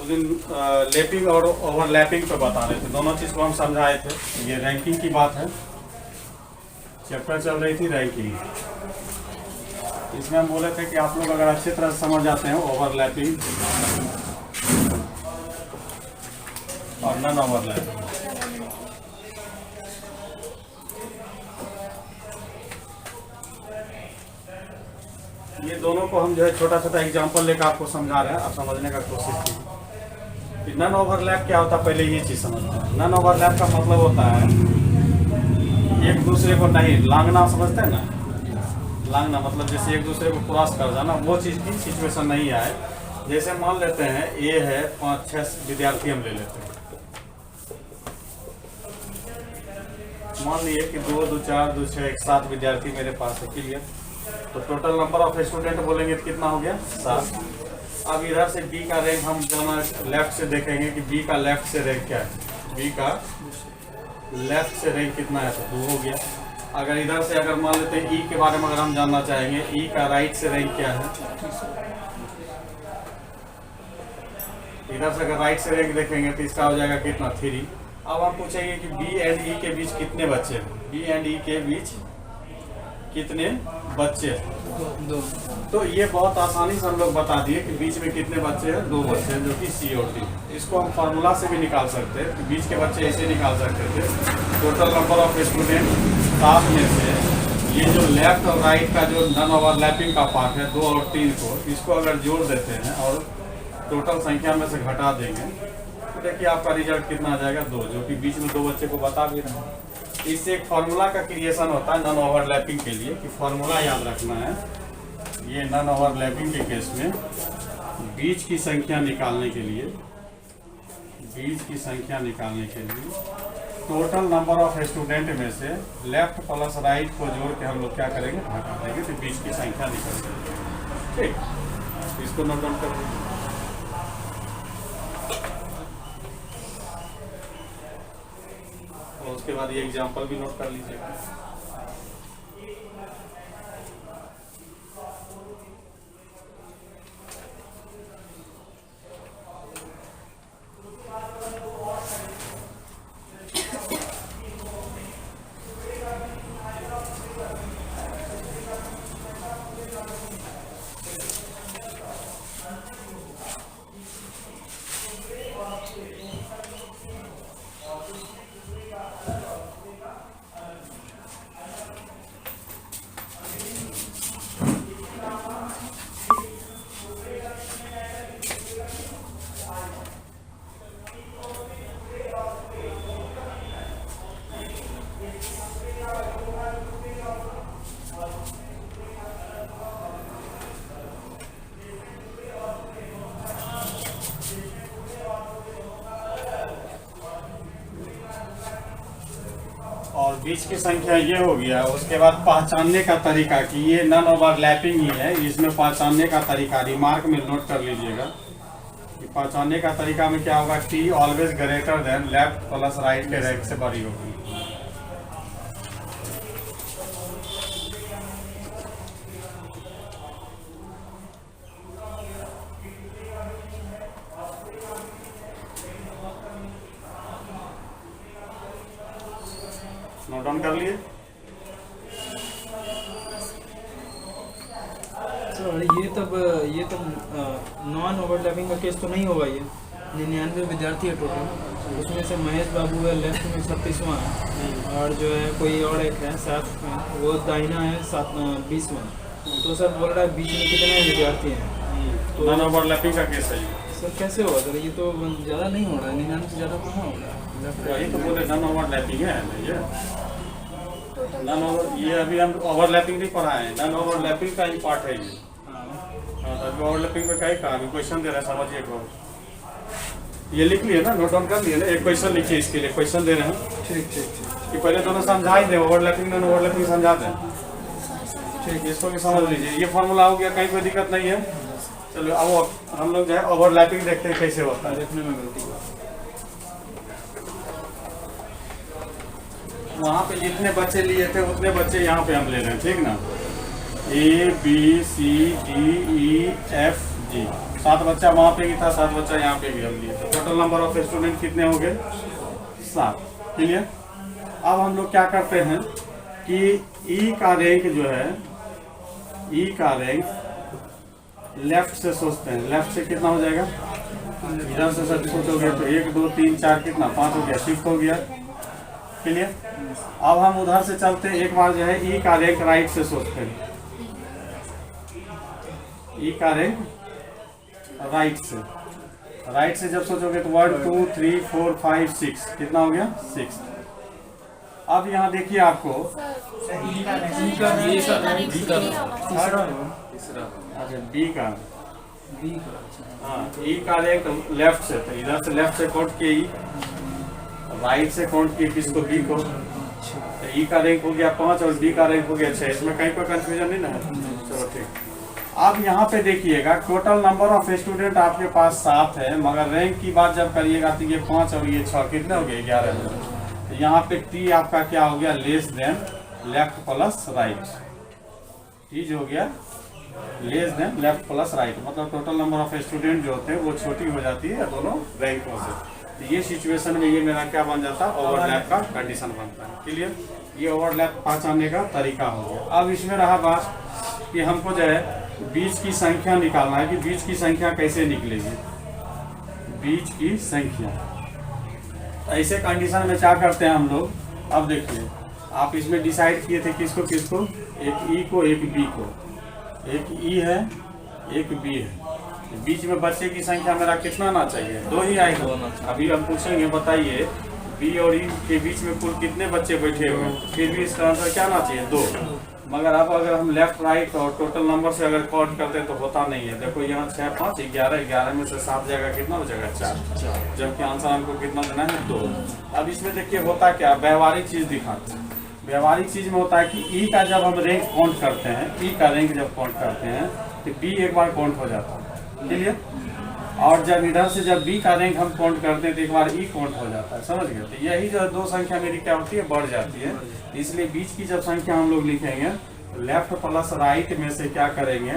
उस दिन लैपिंग और ओवरलैपिंग पे बता रहे थे, दोनों चीज़ को हम समझाए थे। ये रैंकिंग की बात है, चैप्टर चल रही थी रैंकिंग। इसमें हम बोले थे कि आप लोग अगर अच्छी तरह से समझ जाते हैं ओवरलैपिंग और नॉन ओवरलैपिंग, ये दोनों को हम जो है छोटा छोटा एग्जांपल लेकर आपको समझा रहे हैं, आप समझने का कोशिश कीजिए कि नॉन ओवरलैप क्या होता है। पहले ये चीज़ समझते हैं। नॉन ओवरलैप का मतलब होता है एक दूसरे को नहीं लांघना, समझते हैं ना। लांघना मतलब जैसे एक दूसरे को क्रॉस कर जाना, वो चीज़ की सिचुएशन नहीं आए। जैसे मान लेते हैं ए है 5-6 विद्यार्थी हम ले लेते हैं, मान लिए कि 2, 2, 4, 2, 6, 7 विद्यार्थी मेरे पास है, क्लियर। तो टोटल नंबर ऑफ स्टूडेंट बोलेंगे तो कितना हो गया 7। अब इधर से बी का रैंक हम जाना लेफ्ट से देखेंगे कि बी का लेफ्ट से रैंक क्या है, बी का लेफ्ट से रैंक कितना है, तो 2 हो गया। अगर इधर से अगर मान लेते हैं ई के बारे में अगर हम जानना चाहेंगे, ई का राइट से रैंक क्या है, इधर से अगर राइट से रैंक देखेंगे तो इसका हो जाएगा कितना 3। अब हम पूछेंगे कि बी एंड ई के बीच कितने बच्चे हैं, बी एंड ई के बीच कितने बच्चे हैं। 2। तो ये बहुत आसानी से हम लोग बता दिए कि बीच में कितने बच्चे हैं, 2 बच्चे हैं, जो कि सी और डी। इसको हम फार्मूला से भी निकाल सकते हैं कि बीच के बच्चे ऐसे निकाल सकते थे, टोटल नंबर ऑफ स्टूडेंट 7 में से ये जो लेफ्ट और राइट का जो नॉन ओवरलैपिंग का पार्ट है 2 और 3 को, इसको अगर जोड़ देते हैं और टोटल संख्या में से घटा देंगे तो देखिए आपका रिजल्ट कितना आ जाएगा 2, जो कि बीच में 2 बच्चे को बता भी रहे हैं। इससे एक फार्मूला का क्रिएशन होता है नॉन ओवरलैपिंग के लिए, कि फार्मूला याद रखना है। ये नॉन ओवरलैपिंग के केस में बीच की संख्या निकालने के लिए, बीच की संख्या निकालने के लिए टोटल नंबर ऑफ स्टूडेंट में से लेफ्ट प्लस राइट को जोड़ के हम लोग क्या करेंगे, घटा देंगे, तो बीच की संख्या निकल जाएगी। ठीक, इसको नोट डाउन कर लीजिए। और उसके बाद ये एग्जांपल भी नोट कर लीजिएगा। और बीच की संख्या ये हो गया। उसके बाद पहचानने का तरीका कि ये नॉन ओवरलैपिंग ही है, इसमें पहचानने का तरीका रिमार्क में नोट कर लीजिएगा कि पहचानने का तरीका में क्या होगा, T always greater than left plus right के रैंक से बड़ी होगी। नोट डाउन कर लिए। सर ये तब नॉन ओवरलैपिंग का केस तो नहीं होगा। ये 99 विद्यार्थी है टोटल, उसमें से महेश बाबू है लेफ्ट में 36वां है, और जो है कोई और एक है 7 में, वो दाहिना है 20वां। तो सर बोल रहा है बीच में कितने विद्यार्थी हैं, तो नॉन ओवरलैपिंग का केस है ये। सर कैसे होगा सर, ये तो ज़्यादा नहीं हो रहा है, 99 से ज़्यादा कहाँ हो रहा है। वही तो बोले नॉन ओवरलैपिंग है ये। नॉन ओवर, ये अभी हम ओवरलैपिंग नहीं पढ़ाए हैं, नॉन ओवरलैपिंग का ही पार्ट है ये। अभी ओवरलैपिंग में क्या ही कहा, अभी क्वेश्चन दे रहे हैं, समझिए को ये लिख लिए ना, नोट डाउन कर लिए ना। एक क्वेश्चन लिखिए, इसके लिए क्वेश्चन दे रहे हैं। ठीक ठीक ठीक कि पहले दोनों समझा ही दे, ओवरलैपिंग नॉन ओवरलैपिंग समझा दें। ठीक, इसको भी समझ लीजिए। ये फॉर्मूला हो गया, कहीं कोई दिक्कत नहीं है। चलो अब हम लोग जो है ओवरलैपिंग देखते हैं कैसे होता है। देखने में गलती हुआ। वहाँ पे जितने बच्चे लिए थे उतने बच्चे यहाँ पे हम ले रहे हैं, ठीक ना। A B C D E F G 7 बच्चा वहाँ पे भी था, 7 बच्चा यहाँ पे भी हम लिए, तो टोटल नंबर ऑफ स्टूडेंट कितने हो गए? 7। क्लियर। अब हम लोग क्या करते हैं कि ई का रैंक जो है, ई का रैंक लेफ्ट से सोचते हैं। लेफ्ट से कितना हो जाएगा? इधर से सब सोचोगे तो 1 2 3 4 कितना 5 हो गया, शिफ्ट हो गया। क्लियर। अब हम उधर से चलते हैं, एक बार जो है ई का रैंक राइट से सोचते हैं। ई का रैंक राइट से जब सोचोगे तो 1 2 3 4 5 6 कितना हो गया? 6। अब यहाँ देखिए आपको अच्छा बी का, हाँ ई का रैंक लेफ्ट से, तो इधर से लेफ्ट से काउंट किए ई, राइट से काउंट किए किसको? बी को। तो ई का रैंक हो गया 5 और बी का रैंक हो गया 6। इसमें कहीं कोई कंफ्यूजन नहीं ना है? चलो ठीक। अब यहाँ पे देखिएगा टोटल नंबर ऑफ स्टूडेंट आपके पास 7 है, मगर रैंक की बात जब करिएगा तो ये 5 और ये 6 कितने हो गए? 11। तो यहाँ पे टी आपका क्या हो गया? Less than left plus right. T जो हो गया less than left plus right, मतलब टोटल नंबर ऑफ स्टूडेंट जो होते हैं वो छोटी हो जाती है दोनों रैंकों से। तो ये सिचुएशन में ये मेरा क्या बन जाता है? ओवरलैप का कंडीशन बनता है। क्लियर। ये ओवरलैप पहचानने का तरीका हो गया। अब इसमें रहा बात कि हमको जो है बीच की संख्या निकालना है कि बीच की संख्या कैसे निकलेगी? बीच की संख्या ऐसे कंडीशन में क्या करते हैं हम लोग? अब देखिए आप इसमें डिसाइड किए थे किसको किसको? एक ई को, एक बी को। एक ई है, एक बी है। बीच में बच्चे की संख्या मेरा कितना आना चाहिए? 2 ही आएगा। अभी हम पूछेंगे बताइए बी और ई के बीच में कुल कितने बच्चे बैठे हुए हैं, फिर भी इसका आंसर क्या आना चाहिए? 2। मगर अब अगर हम लेफ्ट राइट और टोटल नंबर से अगर काउंट करते हैं तो होता नहीं है। देखो यहाँ 6 5 11, 11 में से 7 जाएगा कितना हो जाएगा? 4, जबकि आंसर हमको कितना देना है? 2। अब इसमें देखिए होता क्या, व्यवहारिक चीज दिखाते हैं। व्यवहारिक चीज में होता है कि ई का जब हम रैंक काउंट करते हैं, ई का रैंक जब काउंट करते हैं तो बी एक बार काउंट हो जाता है। क्लियर। और जब इधर से जब बी का रैंक हम काउंट करते हैं तो एक बार ई काउंट हो जाता है। समझ गए। तो यही जो 2 संख्या मेरी क्या होती है? बढ़ जाती है। इसलिए बीच की जब संख्या हम लोग लिखेंगे लेफ्ट प्लस राइट में से क्या करेंगे?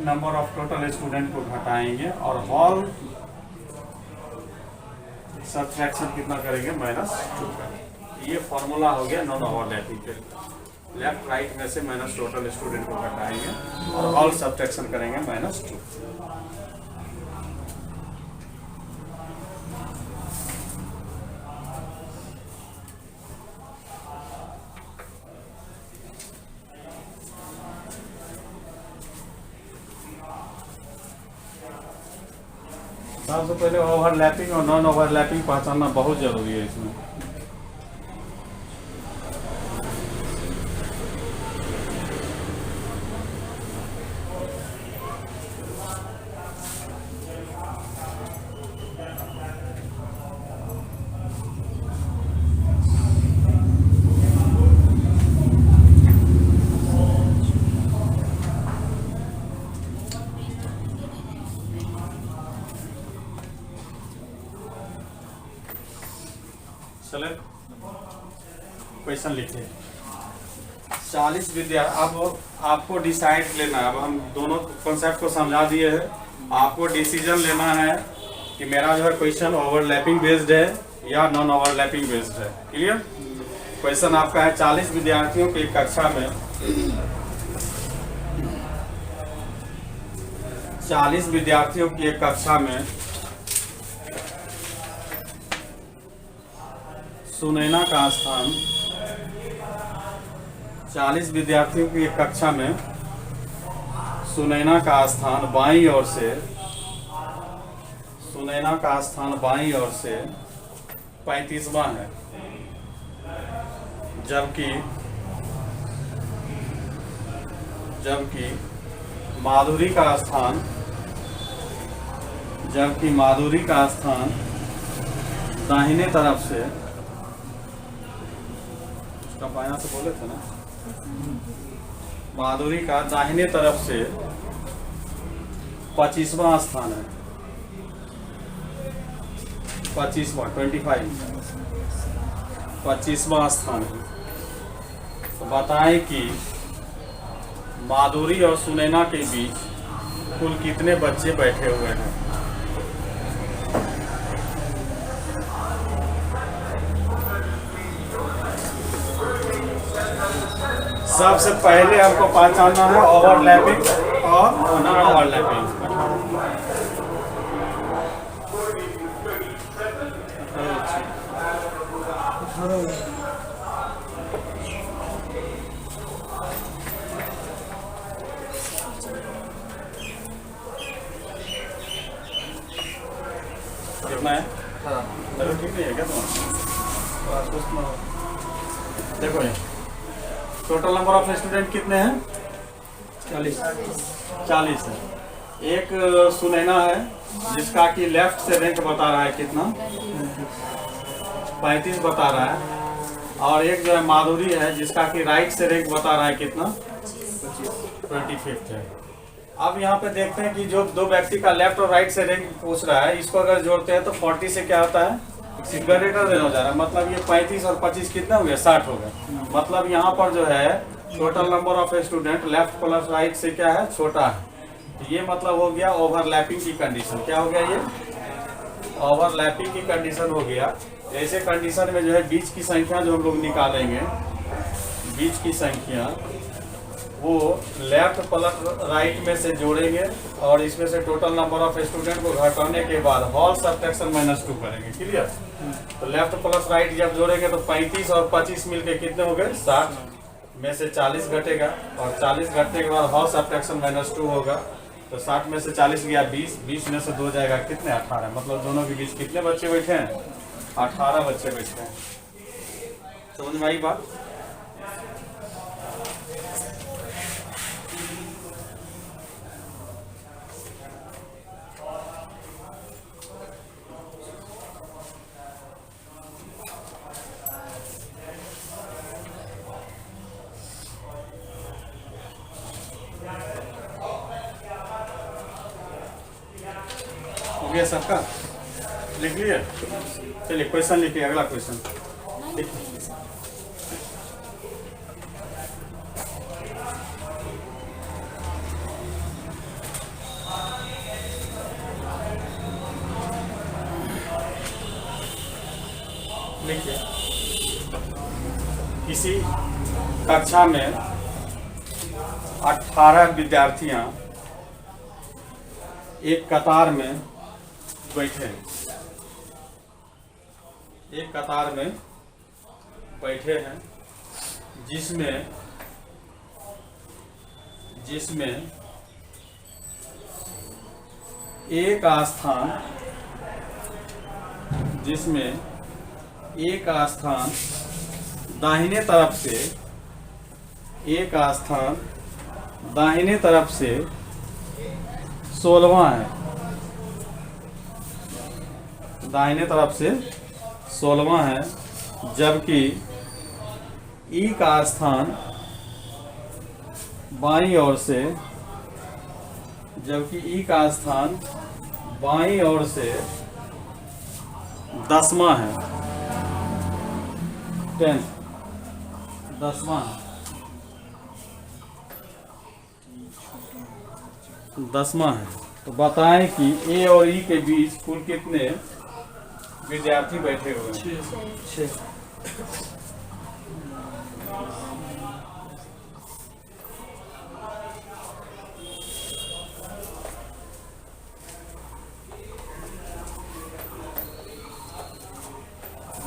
नंबर ऑफ टोटल स्टूडेंट को घटाएंगे और होल सब्ट्रैक्शन कितना करेंगे? -2। ये फॉर्मूला हो गया नॉन ओवरलैपिंग के। लेफ्ट राइट में से माइनस टोटल स्टूडेंट को घटाएंगे और होल सब्ट्रैक्शन करेंगे -2। सबसे पहले ओवरलैपिंग और नॉन ओवरलैपिंग पहचानना बहुत जरूरी है इसमें। चले क्वेश्चन लिखिए। 40 विद्यार्थी। अब आपको डिसाइड लेना है। अब हम दोनों कॉन्सेप्ट को समझा दिए हैं। आपको डिसीजन लेना है कि मेरा जो है क्वेश्चन ओवरलैपिंग बेस्ड है या नॉन ओवरलैपिंग बेस्ड है। क्लियर। क्वेश्चन आपका है 40 विद्यार्थियों की कक्षा में 40 विद्यार्थियों की एक कक्षा में सुनैना का स्थान 40 विद्यार्थियों की एक कक्षा में सुनैना का स्थान बाईं ओर से, सुनैना का स्थान बाईं ओर से 35वां है, जबकि माधुरी का स्थान दाहिने तरफ से, उसका बायां से बोले थे ना, माधुरी का दाहिने तरफ से 25वां स्थान है, 25वां स्थान है। तो बताएं कि माधुरी और सुनैना के बीच कुल कितने बच्चे बैठे हुए हैं। सबसे पहले हमको पहचानना है ओवरलैपिंग और नॉन ओवरलैपिंग। कितना है? चलो ठीक नहीं है क्या तुम्हारा? देखो ये टोटल नंबर ऑफ स्टूडेंट कितने हैं? 40 है। एक सुनैना है जिसका कि लेफ्ट से रैंक बता रहा है कितना, 35 बता रहा है। और एक जो है माधुरी है जिसका कि राइट से रैंक बता रहा है कितना, 25 है। अब यहाँ पे देखते हैं कि जो दो व्यक्ति का लेफ्ट और राइट से रैंक पूछ रहा है, इसको अगर जोड़ते हैं तो 40 से क्या होता है, ग्रेटर देन हो जा रहा है। मतलब ये 35 और 25 कितना हो गया, 60 हो गया। मतलब यहाँ पर जो है total number of student left plus right से क्या है, छोटा है। तो ये मतलब हो गया ओवरलैपिंग की कंडीशन। क्या हो गया, ये ओवरलैपिंग की कंडीशन हो गया। ऐसे कंडीशन में जो है बीच की संख्या जो हम लोग निकालेंगे, बीच की संख्या वो लेफ्ट प्लस राइट में से जोड़ेंगे और इसमें से टोटल नंबर ऑफ स्टूडेंट को घटाने के बाद होल सब्ट्रैक्शन -2 करेंगे। क्लियर? तो लेफ्ट प्लस राइट जब जोड़ेंगे तो 35 और 25 मिलके कितने हो गए, 60 में से 40 घटेगा और 40 घटने के बाद होल सब्ट्रैक्शन -2 होगा। तो 60 में से 40 गया 20, 20 में से 2 जाएगा कितने, 18। मतलब दोनों के बीच कितने बच्चे बैठे हैं, 18 बच्चे बैठे हैं। समझ में आई बात? हो गया सबका? लिख लिए? चलिए क्वेश्चन लिखिए, अगला क्वेश्चन लिखिए। किसी कक्षा में 18 विद्यार्थियां एक कतार में बैठे हैं, एक कतार में बैठे हैं जिसमें एक स्थान दाहिने तरफ से 16वां है, दाहिने तरफ से 16वां है, जबकि ई का स्थान बाईं ओर से 10वां है, 10वां है, 10वां है। तो बताएं कि ए और ई के बीच कुल कितने विद्यार्थी बैठे हुए हैं? 6।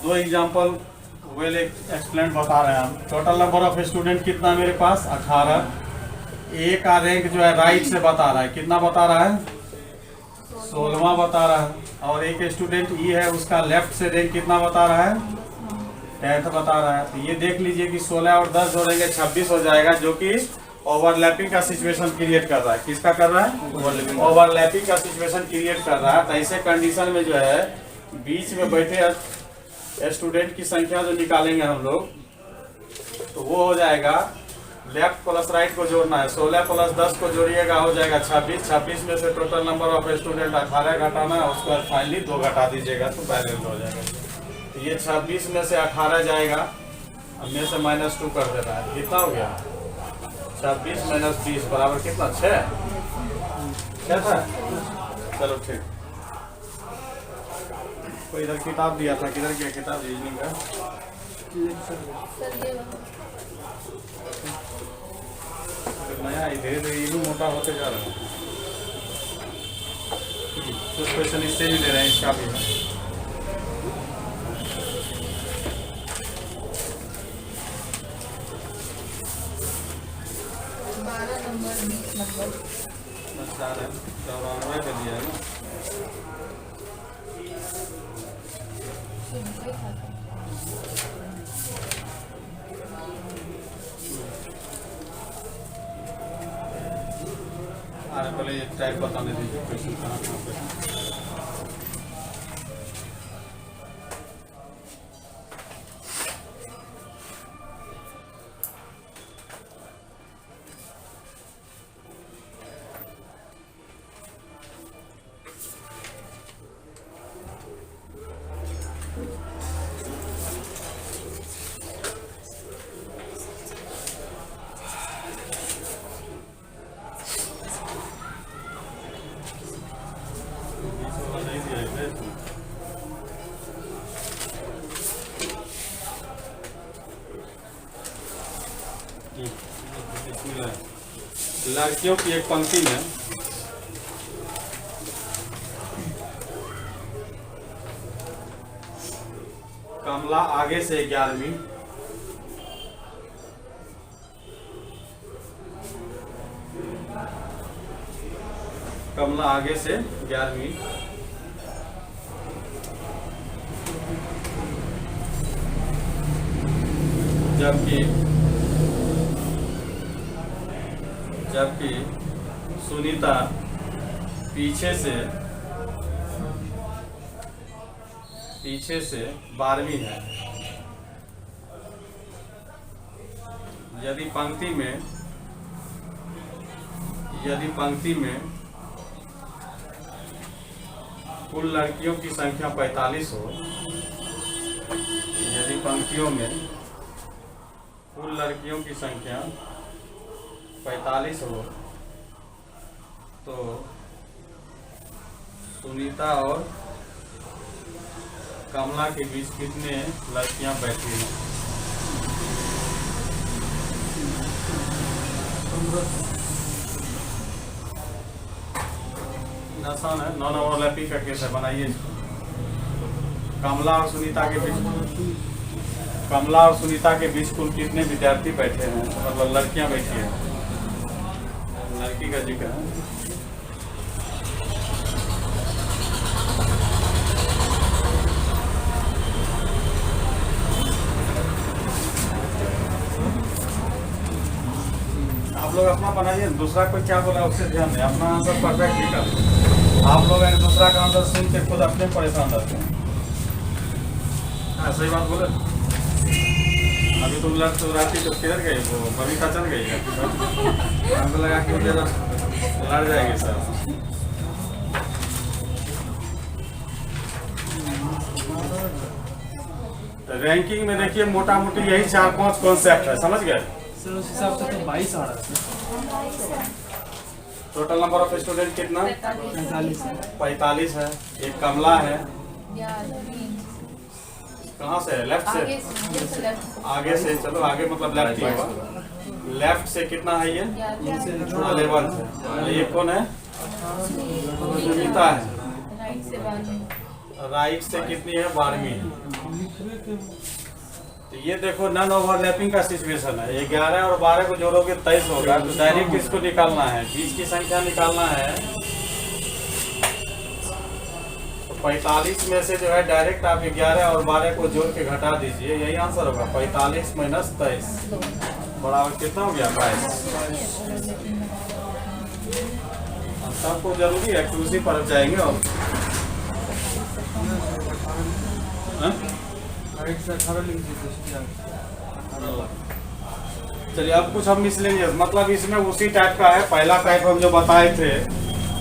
दो एग्जांपल वेल एक्सप्लेन बता रहे हैं हम। टोटल नंबर ऑफ स्टूडेंट कितना मेरे पास, 18। ए का रैंक जो है राइट से बता रहा है, कितना बता रहा है, 16वां बता रहा है। और एक स्टूडेंट ई है, उसका लेफ्ट से रैंक कितना बता रहा है, 10th बता रहा है। तो ये देख लीजिए कि 16 और 10 जोड़ेंगे 26 हो जाएगा, जो कि ओवरलैपिंग का सिचुएशन क्रिएट कर रहा है। किसका कर रहा है, ओवरलैपिंग का सिचुएशन क्रिएट कर रहा है। तो ऐसे कंडीशन में जो है बीच में बैठे स्टूडेंट की संख्या जो निकालेंगे हम लोग, तो वो हो जाएगा लेफ्ट प्लस राइट को जोड़ना है, 16 प्लस 10 को जोड़िएगा हो जाएगा 26। 26 में से टोटल नंबर ऑफ स्टूडेंट 18 घटाना है, उसके बाद फाइनली 2 घटा दीजिएगा तो बैलेंस हो जाएगा। तो ये 26 में से 18 जाएगा, में से -2 कर देना है, कितना हो गया, 26 - 20 बराबर कितना, 6। क्या था? चलो ठीक। कोई इधर किताब दिया था, किधर गया किताब रीजनिंग का? नया धीरे धीरे ये भी मोटा होते जा रहा है। कुछ क्वेश्चन इससे भी दे रहे हैं, इसका भी है। चौरानवे पे दिया है ना। अरे पहले ये टाइप बताने दीजिए क्वेश्चन कहाँ पे। लड़कियों की एक पंक्ति में कमला आगे से 11वीं, कमला आगे से 11वीं, जबकि सुनीता पीछे से 12वीं है। यदि पंक्ति में कुल लड़कियों की संख्या 45 हो, यदि पंक्तियों में कुल लड़कियों की संख्या 45 हो तो सुनीता और कमला के बीच कितने लड़कियां बैठी हैं? आसान है, नॉन ओवरलैपिंग का केस है, बनाइए इसको। कमला और सुनीता के बीच कुल कितने विद्यार्थी बैठे हैं, मतलब लड़कियां बैठी हैं। लड़की का जिक्र है। आप लोग अपना बनाइए, दूसरा कोई क्या बोला उससे ध्यान दें, अपना आंसर परफेक्ट निकाल। आप लोग दूसरा का आंसर सुन के खुद अपने परेशान रहते हैं। हाँ सही बात बोले। अभी तुम राती तो किधर गई, वो बबीता चल गई है, हमको लगा कि मुझे लड़ जाएगी सर। रैंकिंग में देखिए मोटा मोटी यही 4-5 कॉन्सेप्ट है, समझ गए सर? उस हिसाब से तो 22 आ रहा है। टोटल नंबर ऑफ स्टूडेंट कितना? 45 है। एक कमला है, कहाँ से है? लेफ्ट से, आगे से। चलो आगे मतलब लेफ्ट ही होगा। लेफ्ट से कितना है ये? 11 है। ये कौन है? सुनीता है। राइट से कितनी है? 12वीं है। तो ये देखो नन ओवरलैपिंग का सिचुएशन है। 11 और 12 को जोड़ोगे 23 होगा, तो डायरेक्ट इसको निकालना है, बीच की संख्या निकालना है। तो 45 में से जो है डायरेक्ट आप 11 और 12 को जोड़ के घटा दीजिए, यही आंसर होगा। 45 माइनस 23 बराबर कितना हो गया? 22। सबको जरूरी है कि उसी पर जाएंगे। और चलिए अब कुछ हम मिसलेनियस, मतलब इसमें उसी टाइप का है। पहला टाइप हम जो बताए थे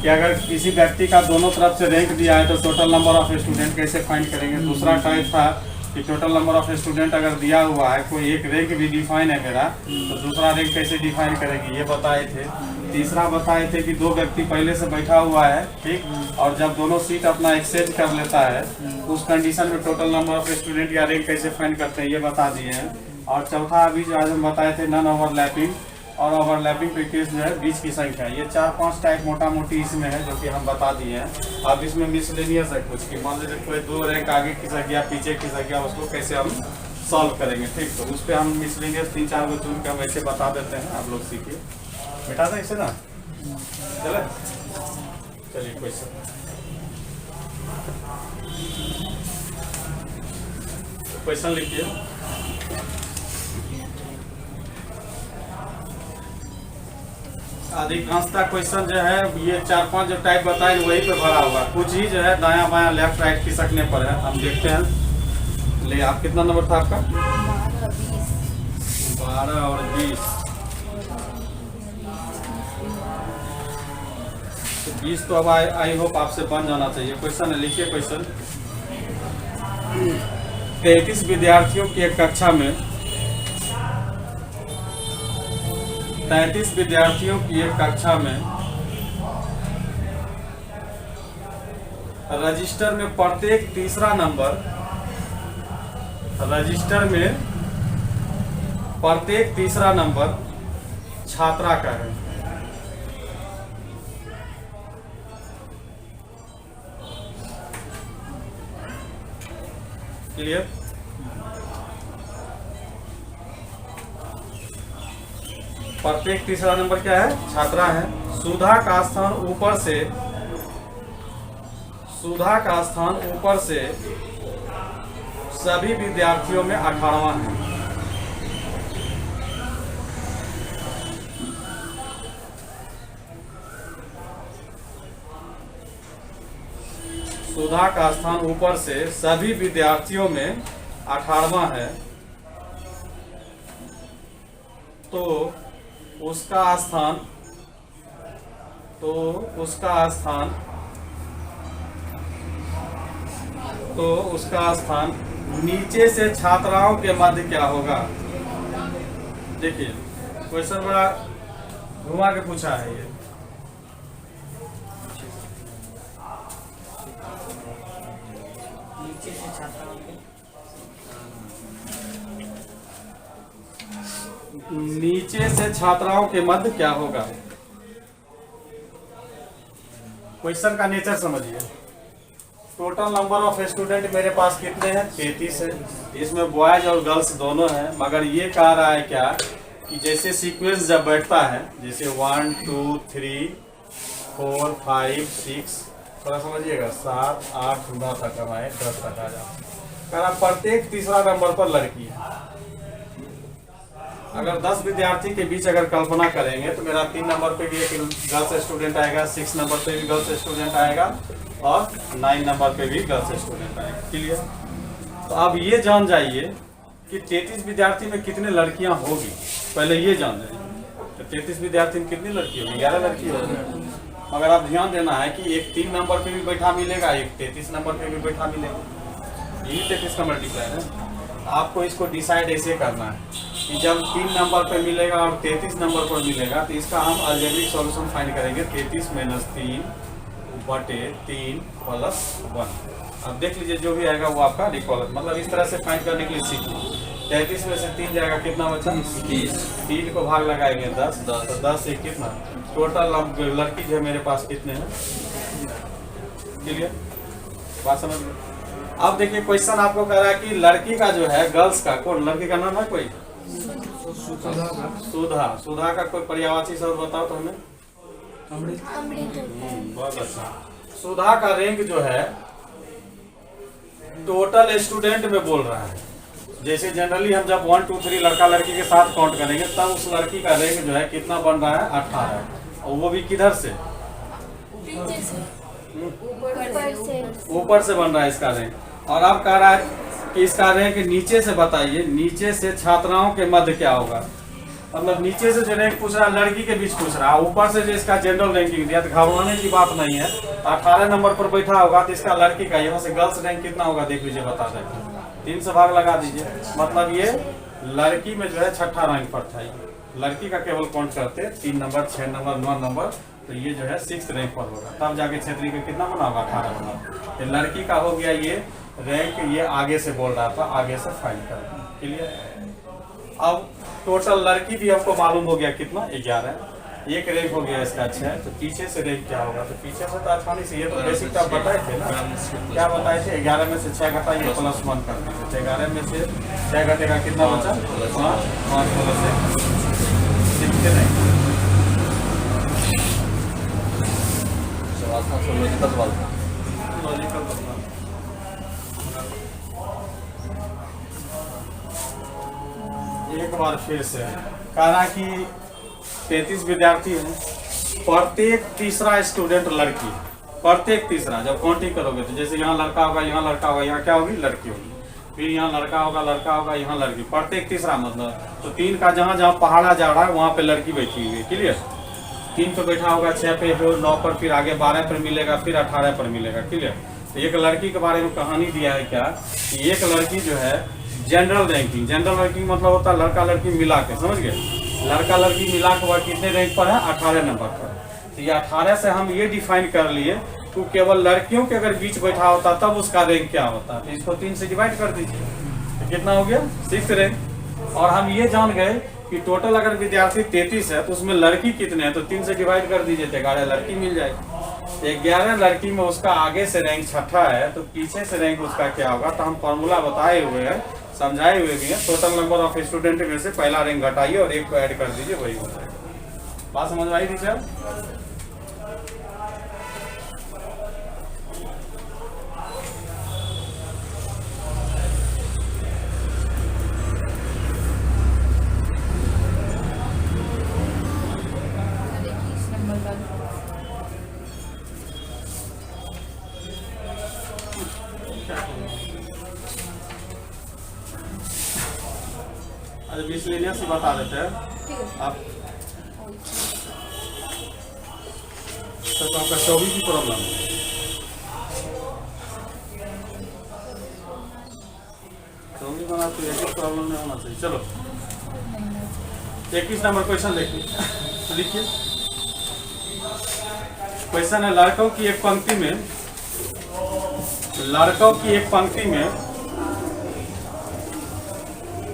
कि अगर किसी व्यक्ति का दोनों तरफ से रैंक दिया है तो टोटल नंबर ऑफ स्टूडेंट कैसे फाइंड करेंगे। दूसरा टाइप था कि टोटल नंबर ऑफ स्टूडेंट अगर दिया हुआ है, कोई एक रैंक भी डिफाइन है मेरा, तो दूसरा रैंक कैसे डिफाइन करेंगे, ये बताए थे। तीसरा बताए थे कि 2 व्यक्ति पहले से बैठा हुआ है, ठीक, और जब दोनों सीट अपना एक्सचेंज कर लेता है उस कंडीशन में टोटल नंबर ऑफ स्टूडेंट या रैंक कैसे फाइंड करते हैं ये बता दिए हैं। और चौथा अभी जो आज हम बताए थे नॉन ओवरलैपिंग और ओवरलैपिंग पे केस जो है बीच की संख्या, ये 4-5 टाइप मोटा मोटी इसमें है जो कि हम बता दिए हैं। अब इसमें मिसलेनियस है कुछ कि मान लीजिए कोई 2 रैंक आगे खिसक गया पीछे खिसक गया, उसको कैसे हम सॉल्व करेंगे, ठीक, तो उस पर हम मिसलेनियस 3-4 को चुन के हम ऐसे बता देते हैं, आप लोग सीखिए। बेटा था इसे ना चले, चलिए क्वेश्चन क्वेश्चन लिखिए। अधिकांशता क्वेश्चन जो है ये 4-5 जो टाइप बताए वही पे भरा हुआ, कुछ ही जो है दाया बाया लेफ्ट राइट खिसकने पर है। हम देखते हैं, ले आप कितना नंबर था आपका? 12 और 20, 20 तो अब आई होप आपसे बन जाना चाहिए। क्वेश्चन है, लिखिए क्वेश्चन। 33 विद्यार्थियों की एक कक्षा में 33 विद्यार्थियों की एक कक्षा में रजिस्टर में प्रत्येक तीसरा नंबर, रजिस्टर में प्रत्येक तीसरा नंबर छात्रा का है। क्लियर? प्रत्येक तीसरा नंबर क्या है? छात्रा है। सुधा का स्थान ऊपर से, सुधा का स्थान ऊपर से सभी विद्यार्थियों में 18वां है। सुधा का स्थान ऊपर से सभी विद्यार्थियों में 18वां है, तो उसका स्थान, तो उसका स्थान नीचे से छात्राओं के मध्य क्या होगा? देखिए क्वेश्चन बड़ा घुमा के पूछा है ये। नीचे से छात्राओं के, नीचे से छात्राओं के मध्य क्या होगा? क्वेश्चन का नेचर समझिए। टोटल नंबर ऑफ स्टूडेंट मेरे पास कितने हैं? 33 है। इसमें बॉयज और गर्ल्स दोनों हैं, मगर ये कह रहा है क्या कि जैसे सीक्वेंस जब बैठता है, जैसे 1 2 3 4 5 6, थोड़ा समझिएगा, 7 8 9 तक हमारे 10 तक आ जाए। कह रहा प्रत्येक तीसरा नंबर पर लड़की है। अगर 10 विद्यार्थी के बीच अगर कल्पना करेंगे तो मेरा 3 नंबर पे भी एक गर्ल्स स्टूडेंट आएगा, 6 नंबर पे भी गर्ल्स स्टूडेंट आएगा और 9 नंबर पे भी गर्ल्स स्टूडेंट आएगा। क्लियर? तो अब ये जान जाइए कि 33 विद्यार्थी में कितने लड़कियां होगी, पहले ये जान जाइए। तो 33 विद्यार्थी में कितनी लड़की होगी? 11 लड़की होगी। मगर आप ध्यान देना है कि एक 3 नंबर पे भी बैठा मिलेगा, एक 33 नंबर पे भी बैठा मिलेगा। यही 33 का मल्टीप्लाई है। आपको इसको डिसाइड ऐसे करना है कि जब 3 नंबर पर मिलेगा और 33 नंबर पर मिलेगा तो इसका हम अलजेब्रिक सॉल्यूशन फाइंड करेंगे। 33 - 3 बटे 3 प्लस 1। अब देख लीजिए जो भी आएगा वो आपका रिकॉल, मतलब इस तरह से फाइंड करने के लिए सीखिए। 33 में से 3 जाएगा, कितना बचा? 30। 3 को भाग लगाएंगे 10, तो 10 से कितना टोटल लड़की जो है मेरे पास कितने हैं? क्लियर? बात समझ लो। अब देखिए क्वेश्चन आपको कह रहा है कि लड़की का जो है, गर्ल्स का, कौन लड़की का नाम है? कोई सुधा। सुधा का कोई पर्यायवाची शब्द बताओ तो हमें। बहुत अच्छा। सुधा का रैंक जो है टोटल स्टूडेंट में बोल रहा है। जैसे जनरली हम जब 1 2 3 लड़का लड़की के साथ काउंट करेंगे तब उस लड़की का रैंक जो है कितना बन रहा है? 18। और वो भी किधर से? ऊपर से बन रहा है इसका रैंक। और अब कह रहा है कि इसका रैंक नीचे से बताइए, नीचे से छात्राओं के मध्य क्या होगा? मतलब नीचे से जो रैंक पूछ रहा है लड़की के बीच पूछ रहा है, ऊपर से जो इसका जनरल रैंकिंग दिया, तो घबराने की बात नहीं है। 18 नंबर पर बैठा होगा तो इसका लड़की का यहाँ से गर्ल्स रैंक कितना होगा देख लीजिए, बता दें। 3 से भाग लगा दीजिए, मतलब ये लड़की में जो है 6ठा रैंक पर था। लड़की का केवल काउंट करते 3 नंबर 6 नंबर 9 नंबर, तो ये जो है 6th रैंक पर होगा, तब जाके क्षेत्रीय का कितना बना होगा 18 बना। तो लड़की का हो गया ये रैंक, ये आगे से बोल रहा था, आगे से फाइल कर क्लियर। अब टोटल लड़की भी आपको मालूम हो गया कितना 11, एक रैंक हो गया इसका 6, तो पीछे से रैंक क्या होगा, तो पीछे से तो आसानी से, ये तो बेसिक आप बताए थे ना, क्या बताए थे 11 में से 6 घटाइए +1 कर दीजिए, तो 11 में से 6 घटेगा कितना बचा 5 +6 सीखते नहीं। लॉजिकल बता एक बार फिर से कहा कि 33 विद्यार्थी हैं, प्रत्येक तीसरा स्टूडेंट लड़की, प्रत्येक तीसरा। जब काउंटिंग करोगे तो जैसे यहाँ लड़का होगा, यहाँ लड़का होगा, यहाँ क्या होगी लड़की होगी, फिर यहाँ लड़का होगा, लड़का होगा, यहाँ लड़की, प्रत्येक तीसरा मतलब तो 3 का जहाँ जहाँ पहाड़ा जा रहा है वहाँ पे लड़की बैठी हुई है क्लियर। 3 पे बैठा होगा, 6 पे, फिर 9 पर, फिर आगे 12 पर मिलेगा, फिर 18 पर मिलेगा क्लियर। तो एक लड़की के बारे में कहानी दिया है क्या कि एक लड़की जो है जनरल रैंकिंग, जनरल रैंकिंग मतलब होता है लड़का लड़की मिला के, समझ गए, लड़का लड़की मिला के वह कितने रैंक पर है 18 नंबर पर। तो ये 18 से हम ये डिफाइन कर लिए तो केवल लड़कियों के अगर बीच बैठा होता तब उसका रैंक क्या होता, तो इसको 3 से डिवाइड कर दीजिए, तो कितना हो गया 6th रैंक। और हम ये जान गए कि टोटल अगर विद्यार्थी 33 है तो उसमें लड़की कितने हैं, तो 3 से डिवाइड कर दीजिए तो 11 लड़की मिल जाएगी। 11 लड़की में उसका आगे से रैंक 6ठा है, तो पीछे से रैंक उसका क्या होगा, तो हम फॉर्मूला बताए हुए हैं, समझाए हुए भी हैं। टोटल नंबर ऑफ स्टूडेंट में से पहला रैंक घटाइए और 1 को ऐड कर दीजिए, वही हो जाएगा। बात समझ आई थी सर? अच्छा मिसलेनियस ही बता देते हैं आप, तो आपका 24 की प्रॉब्लम, चौबीस बना तो एक प्रॉब्लम नहीं होना चाहिए। चलो 21 नंबर क्वेश्चन देखिए, लिखिए। क्वेश्चन है लड़कों की एक पंक्ति में, लड़कों की एक पंक्ति में,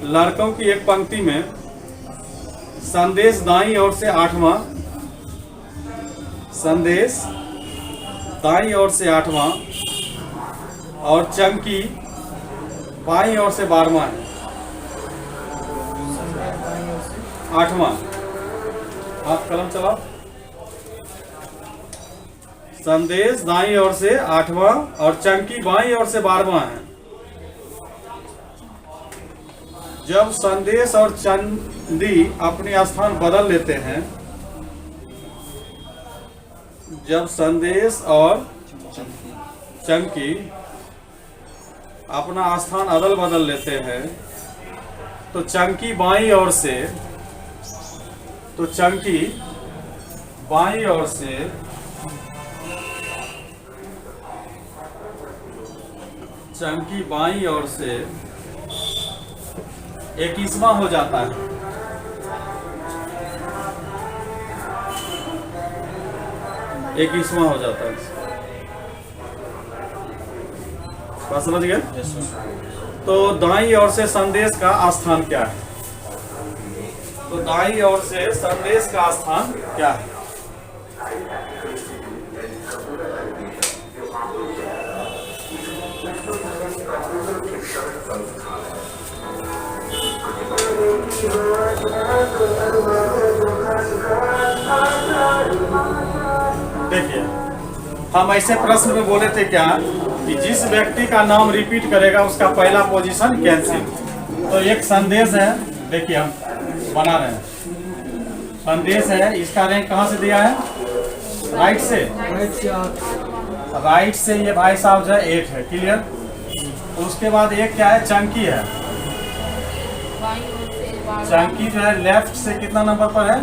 लड़कों की एक पंक्ति में संदेश दाईं ओर से 8वां, संदेश दाईं ओर से 8वां और चंकी बाईं ओर से 12वां है। 8वां, आप कलम चलाओ। संदेश दाईं ओर से 8वां और चंकी बाईं ओर से 12वां है। जब संदेश और चंदी अपने स्थान बदल लेते हैं, जब संदेश और चंकी अपना स्थान अदल बदल लेते हैं तो चंकी बाईं ओर से, तो चंकी बाईं ओर से चंकी बाईं ओर से 21वां हो जाता है। हो जाता है, बात समझ गए? तो दाईं ओर से संदेश का स्थान क्या है, तो दाईं ओर से संदेश का स्थान क्या है? देखिए हम ऐसे प्रश्न में बोले थे क्या कि जिस व्यक्ति का नाम रिपीट करेगा उसका पहला पोजीशन कैंसिल। तो एक संदेश है, देखिए हम बना रहे हैं, संदेश है, इसका रैंक कहाँ से दिया है, राइट से, राइट से ये भाई साहब जो है 8 है क्लियर। उसके बाद एक क्या है, चंकी है, चंकी जो है लेफ्ट से कितना नंबर पर है,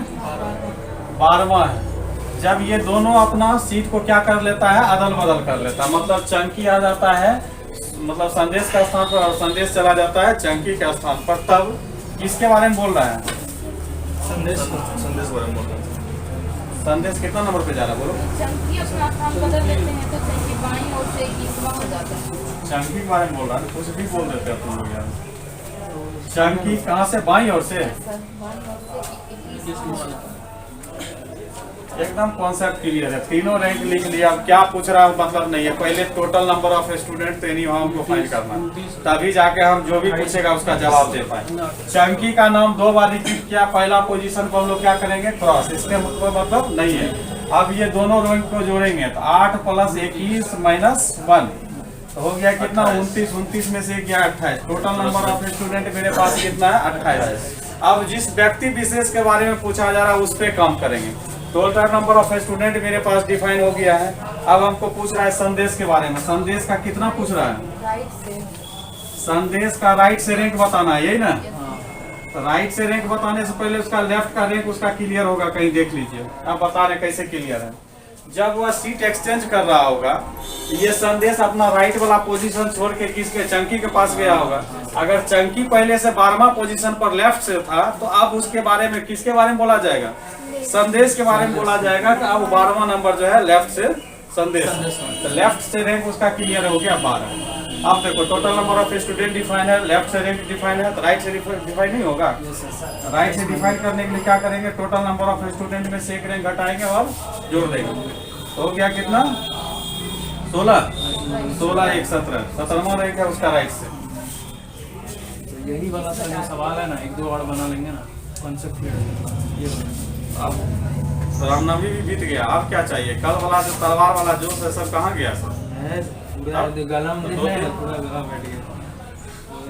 12वां है। जब ये दोनों अपना सीट को क्या कर लेता है, अदल बदल कर लेता है, मतलब चंकी आ जाता है, मतलब संदेश का स्थान पर और संदेश चला जाता है चंकी के स्थान पर, तब किसके बारे में बोल रहा है, संदेश संदेश बारे में बोल रहे हैं। संदेश कितना नंबर पे जा रहा है बोलो? चंकी अपना स्थान बदल लेते हैं तो चंकी बाईं ओर से 21वां हो जाता है। चंकी के बारे में बोल रहा है, कुछ भी बोल देते हैं तुम लोग यार। चंकी कहाँ से? बाईं ओर से। सर बाईं ओर से 21वां हो जाता है। एकदम कॉन्सेप्ट क्लियर है, तीनों रैंक लिख लिया। अब क्या पूछ रहा है मतलब नहीं है, पहले टोटल नंबर ऑफ स्टूडेंट तो नहीं हमको फाइंड करना है, तभी जाके हम जो भी पूछेगा उसका जवाब दे पाए। चंकी का नाम 2 बार रिपीट किया, पहला पोजीशन को हम लोग क्या करेंगे? क्रॉस। इसके मतलब नहीं है। अब ये दोनों रैंक को जोड़ेंगे तो 8 + 21 - 1 तो हो गया कितना? 29। 29 में से गया 28। टोटल नंबर ऑफ स्टूडेंट मेरे पास कितना है? 28। अब जिस व्यक्ति विशेष के बारे में पूछा जा रहा है उस पर काम करेंगे। टोटल नंबर ऑफ स्टूडेंट मेरे पास डिफाइन हो गया है। अब हमको पूछ रहा है संदेश के बारे में। संदेश का कितना पूछ रहा है? राइट से संदेश का राइट से रैंक बताना है, यही ना? तो राइट से रैंक बताने से पहले उसका लेफ्ट का रैंक उसका क्लियर होगा, कहीं देख लीजिए। अब बता रहे कैसे क्लियर है। जब वह सीट एक्सचेंज कर रहा होगा, ये संदेश अपना राइट वाला पोजीशन छोड़ के किसके? चंकी के पास गया होगा। अगर चंकी पहले से 12वां पोजीशन पर लेफ्ट से था तो अब उसके बारे में किसके बारे में बोला जाएगा? संदेश के बारे में बोला जाएगा कि अब 12वां नंबर जो है लेफ्ट से संदेश, तो लेफ्ट से रैंक उसका क्लियर हो गया 12। अब देखो total number of student define है, लेफ्ट से रैंक डिफाइन है, तो राइट से डिफाइन नहीं होगा। राइट से डिफाइन करने के लिए क्या करेंगे? टोटल नंबर ऑफ स्टूडेंट में से एक रैंक घटाएंगे और जोड़ देंगे। तो हो गया कितना? 16। 16 1 17। 17वां रैंक है उसका राइट से। तो यही वाला सर जो सवाल है ना, 1-2 और बना लेंगे ना, कॉन्सेप्ट क्लियर ये वाला। अब रामनवमी भी बीत गया, अब क्या चाहिए? कल वाला जो तलवार वाला जोश है सब कहाँ गया सब? है पूरा गला में दो है, दिन। पूरा गला बैठ गया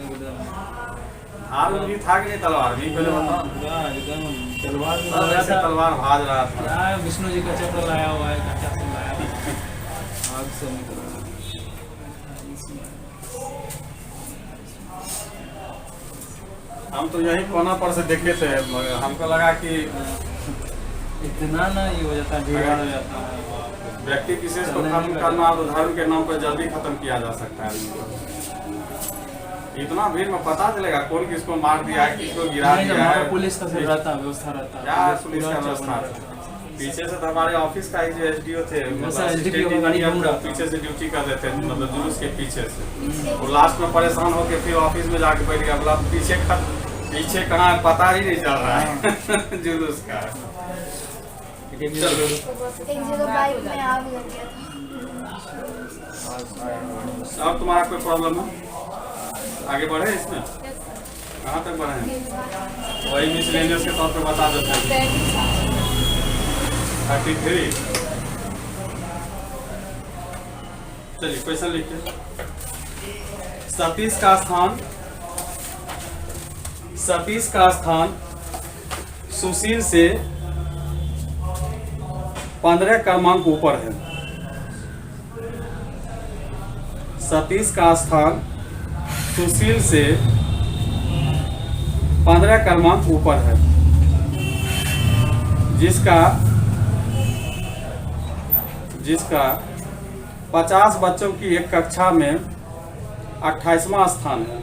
एकदम। हार भी था कि नहीं तलवार भी? पहले बताओ। पूरा एकदम तलवार में सब ऐसे तलवार भाज रहा था। क्या विष्णु जी का चक्र लाया हुआ है, क्या क्या सब लाया है। आग से निकल रहा है। हम तो यही कोना पर से देखे थे, मगर हमको लगा कि इतना ना ये हो जाता है, भीड़ हो जाता है। व्यक्ति विशेष को खत्म करना और धर्म के नाम पर जल्दी खत्म किया जा सकता है। इतना भीड़ में पता चलेगा कौन किसको मार दिया है, किसको गिरा नहीं, दिया हमारा है। पुलिस का सब रहता है, व्यवस्था रहता है। क्या पुलिस का व्यवस्था है? पीछे से तो हमारे ऑफिस का ही जो एसडीओ थे, वैसा SDPO का गाड़ी घूम रहा था। पीछे से ड्यूटी कर रहे थे, मतलब जुलूस के पीछे से। वो लास्ट में परेशान होके फिर ऑफिस में जाके बैठ गया, बोला पीछे कहाँ है पता ही नहीं चल रहा है जुलूस का। एक जगह बाइक में आग लग गया था। अब तुम्हारा कोई प्रॉब्लम है? आगे बढ़े इसमें? कहाँ तक बढ़े हैं? वही मिसलेनियस के तौर पे बता देते हैं। 33। चलिए क्वेश्चन लिखिए। सतीश का स्थान सुशील से 15 क्रमांक ऊपर है। सतीश का स्थान सुशील से 15 क्रमांक ऊपर है, जिसका 50 बच्चों की एक कक्षा में 28वां स्थान है।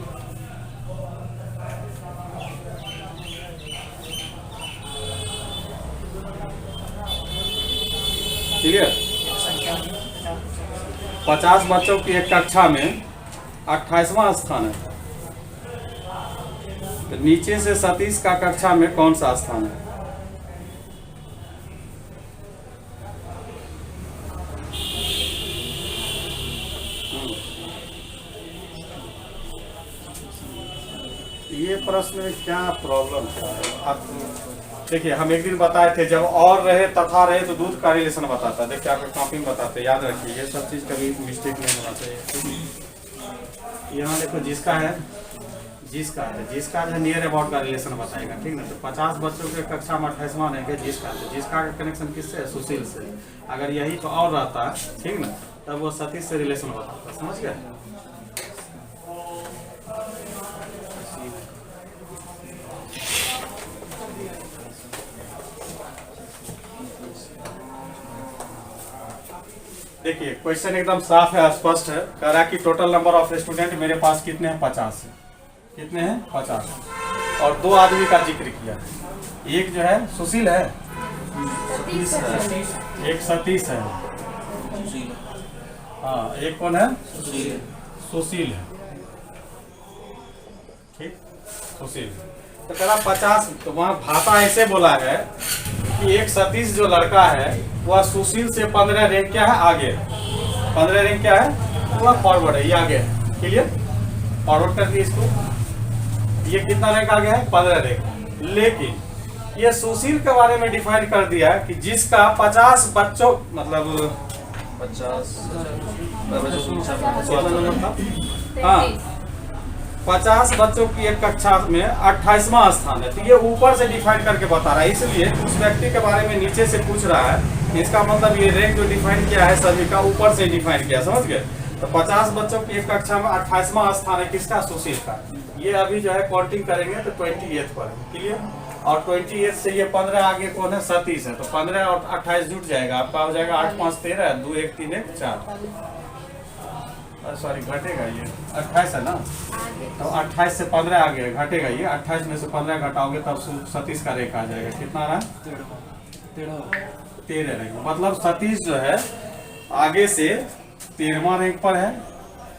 क्लियर? 50 बच्चों की एक कक्षा में 28वां स्थान है। तो नीचे से सतीश का कक्षा में कौन सा स्थान है? ये प्रश्न में क्या प्रॉब्लम है? आप देखिए, हम एक दिन बताए थे जब और रहे तथा रहे तो दूध का रिलेशन बताता है। देखिए आपको कॉपी में बताते, याद रखिए ये सब चीज कभी मिस्टेक नहीं होना चाहिए। यहाँ देखो जिसका है जिसका जो नियर अबाउट का रिलेशन बताएगा, ठीक ना? तो 50 बच्चों के कक्षा में 28वां रहेंगे जिसका का कनेक्शन किससे है? सुशील से। अगर यही तो और रहता है, ठीक ना, तब वो सतीश से रिलेशन बताता। समझ गए? देखिए क्वेश्चन एकदम साफ है, स्पष्ट है। कह रहा है कि टोटल नंबर ऑफ स्टूडेंट मेरे पास कितने हैं? 50 है। कितने हैं? 50। और 2 आदमी का जिक्र किया। एक जो है सुशील है, सतीश है। एक सतीश है, हाँ एक कौन है, सुशील है। ठीक, सुशील। तो कह रहा 50, तो वहाँ भाषा ऐसे बोला है कि एक सतीश जो लड़का है वह सुशील से 15 रैंक क्या है आगे, 15 रैंक क्या है वह फॉरवर्ड है, ये आगे है। क्लियर, फॉरवर्ड कर दिए इसको। ये कितना रैंक आगे है, 15 रैंक। लेकिन ये सुशील के बारे में डिफाइन कर दिया कि जिसका 50 बच्चों मतलब 50 हाँ 50 बच्चों की एक कक्षा में 28वां स्थान है। तो ये ऊपर से डिफाइन करके बता रहा है, इसलिए उस व्यक्ति के बारे में नीचे से पूछ रहा है। इसका मतलब ये रैंक जो डिफाइन किया है सभी का ऊपर से डिफाइन किया, समझ गए। तो 50 बच्चों की एक कक्षा में 28वां स्थान है किसका, सुशील का। ये अभी जो है काउंटिंग करेंगे तो 28 पर है। क्लियर, और 28 से ये 15 आगे कौन है, सतीश है। तो 15 और 28 जुट जाएगा, आपका हो जाएगा 8 5 13, 2 1 3 1 4, सॉरी घटेगा ये 28 है ना। तो 28 से 15 आ गया, घटेगा ये 28 में से 15 घटाओगे तब सतीश का रेखा आ जाएगा। कितना रहा, 13 रैंक। मतलब सतीश जो है आगे से 13वां रैंक पर है,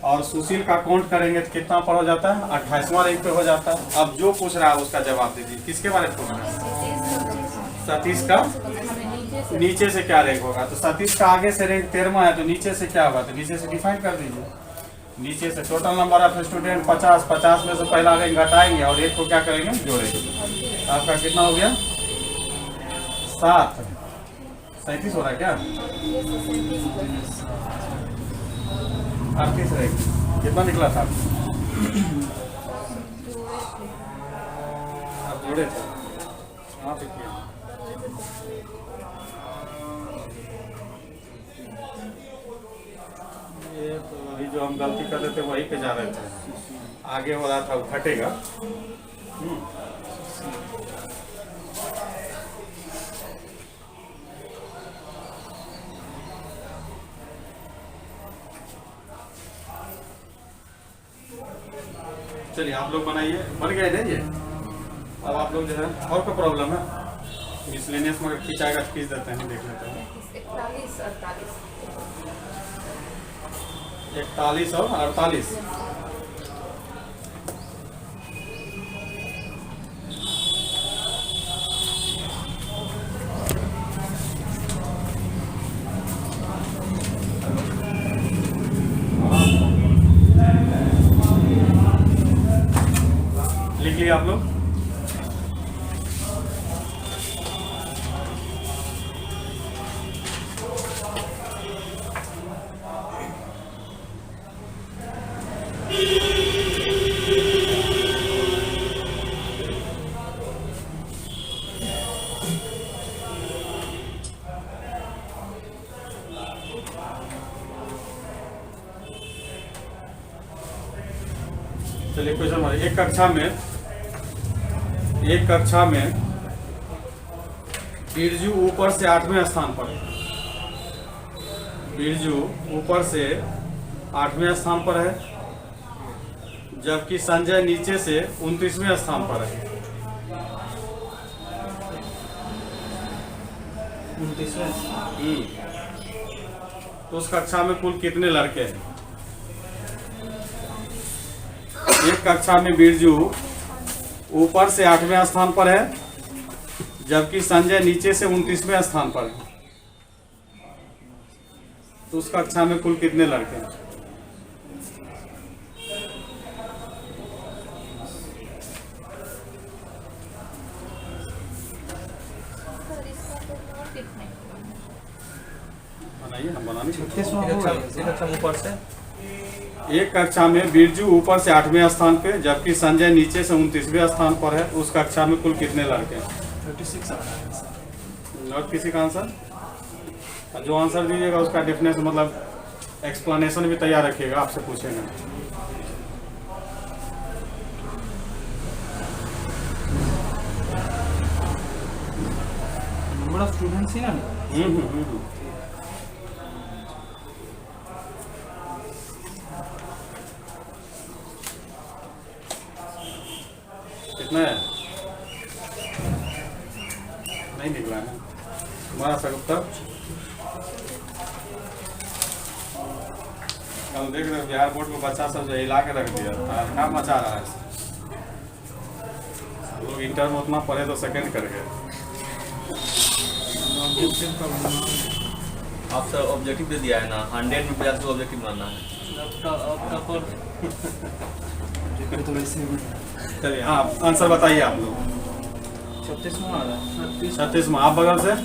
और सुशील का काउंट करेंगे तो कितना पर हो जाता है, 28वां रैंक पे हो जाता है। अब जो पूछ रहा है उसका जवाब दीजिए, किसके बारे में पूछ रहा है, सतीश का नीचे से क्या रैंक होगा। तो सतीश का आगे से रैंक 13वां है, तो नीचे से क्या होगा, तो नीचे से डिफाइन कर दीजिए। नीचे से टोटल नंबर ऑफ स्टूडेंट 50, 50 में से पहला रैंक घटाएंगे और एक को क्या करेंगे, जोड़ेंगे। आपका कितना हो गया, 7, 37 हो रहा है क्या, 38 रैंक। कितना निकला था, आप जोड़े थे, हाँ पे किया। ये तो अभी जो हम गलती कर रहे थे वहीं पे जा रहे थे, आगे हो रहा था वो घटेगा। चलिए आप लोग बनाइए, बन गए ना ये। अब आप लोग जो है और कोई प्रॉब्लम है, मिसलेनियस में खींचाएगा खींच देते हैं, देख लेते हैं। 41 और 48, लिख लिया आप लोग। चलिए क्वेश्चन हमारे, एक कक्षा में बिरजू ऊपर से 8वें स्थान पर है, बिरजू ऊपर से 8वें स्थान पर है, जबकि संजय नीचे से 29वें स्थान पर है। 29वें, तो उस कक्षा में कुल कितने लड़के हैं। एक कक्षा में बिरजू ऊपर से 8वें स्थान पर है, जबकि संजय नीचे से 29वें स्थान पर है। तो उस कक्षा में कुल कितने लड़के हैं। बनाइए ना, बनानी 36वां ऊपर से। एक कक्षा में बिरजू ऊपर से 8वें स्थान पे, जबकि संजय नीचे से 29वें स्थान पर है। उस कक्षा में कुल कितने लड़के हैं। 36 और किसी का आंसर, जो आंसर दीजिएगा उसका डेफिनेशन मतलब एक्सप्लेनेशन भी तैयार रखिएगा, आपसे पूछेंगे। नंबर ऑफ स्टूडेंट्स ही ना। कितना है, नहीं निकला है तुम्हारा सगुप्ता। कल देख रहे हो बिहार बोर्ड में बच्चा सब जो हिला के रख दिया था, क्या मचा रहा है। लोग इंटर में उतना पढ़े तो सेकंड कर गए। आप सर ऑब्जेक्टिव दे दिया है ना, 100 में 50 ऑब्जेक्टिव बनाना है। चलिए हाँ आंसर बताइए आप लोग। 36वां आ रहा है। 36वां आप बगल से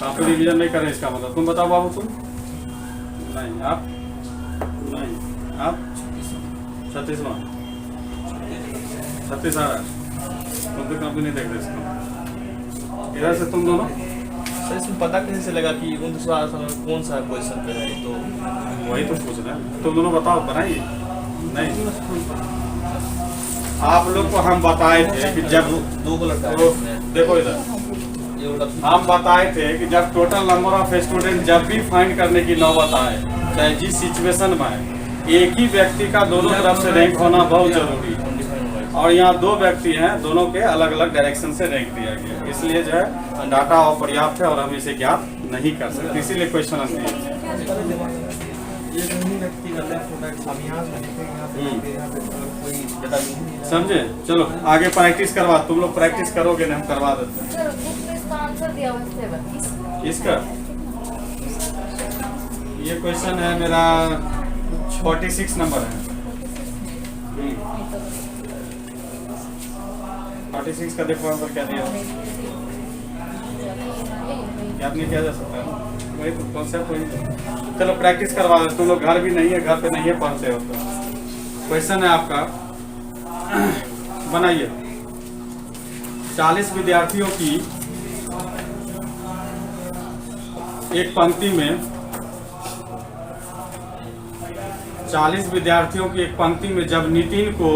काफी रिवीजन नहीं करें इसका मतलब। तुम बताओ बाबू तुम नहीं आप नहीं आप 36वां 36 आ रहा है। तुम तो काफी नहीं देख रहे इसको। इधर से तुम दोनों सर इसमें पता कैसे चलेगा कि 29वां आसन कौन सा पोजीशन पे है? तो वही तो पूछ रहे हैं। तुम दोनों बताओ बनाइए। नहीं आप लोग को हम बताए थे कि जब दो को लगता तो है देखो इधर ये वाला हम बताए थे कि जब टोटल नंबर ऑफ स्टूडेंट जब भी फाइंड करने की नौबत आए, चाहे जिस सिचुएशन में आए, एक ही व्यक्ति का दोनों तरफ से रैंक होना बहुत जरूरी है। और यहाँ दो व्यक्ति हैं, दोनों के अलग अलग डायरेक्शन से रैंक दिया गया, इसलिए जो है डाटा अपर्याप्त है और हम इसे ज्ञात नहीं कर सकते, इसीलिए क्वेश्चन हम दिए। ये दोनों व्यक्ति का लेफ्ट होता है, अब यहाँ से यहाँ पे कोई डेटा नहीं। समझे? चलो आगे प्रैक्टिस करवा, तुम लोग प्रैक्टिस करोगे ना, हम करवा देते हैं। सर बुक में इसका आंसर दिया हुआ है इसका ये क्वेश्चन है मेरा 46 नंबर है। 46 का देखो आंसर क्या दिया, याद नहीं किया जा सकता है, वही तो कॉन्सेप्ट वही तो। चलो प्रैक्टिस करवा दो, तुम लोग घर भी नहीं है, घर पे नहीं है, पढ़ते हो तो। क्वेश्चन है आपका, बनाइए 40 विद्यार्थियों की एक पंक्ति में 40 विद्यार्थियों की एक पंक्ति में जब नितिन को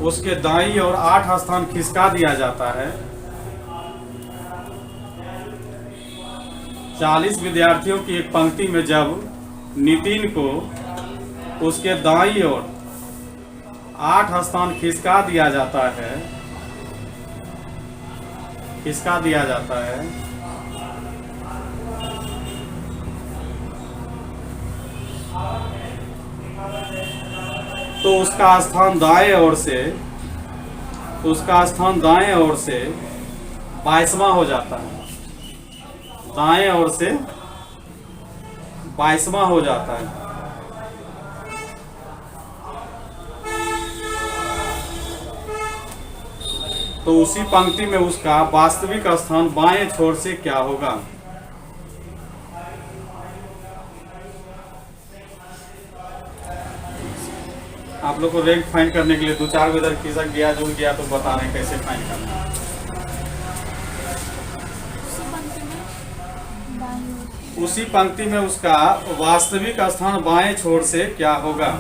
उसके दाईं और 8 स्थान खिसका दिया जाता है, 40 विद्यार्थियों की एक पंक्ति में जब नितिन को उसके दाईं ओर 8 स्थान खिसका दिया जाता है, तो उसका स्थान दाएं ओर से 22वां हो जाता है, दाएं ओर से 22वां हो जाता है। तो उसी पंक्ति में उसका वास्तविक स्थान बाएं छोर से क्या होगा? आप लोग को रैंक फाइंड करने के लिए 2-4 इधर खिसक गया, जुड़ गया, तो बता रहे हैं कैसे फाइंड करना है। उसी पंक्ति में उसका वास्तविक स्थान बाएं छोर से क्या होगा?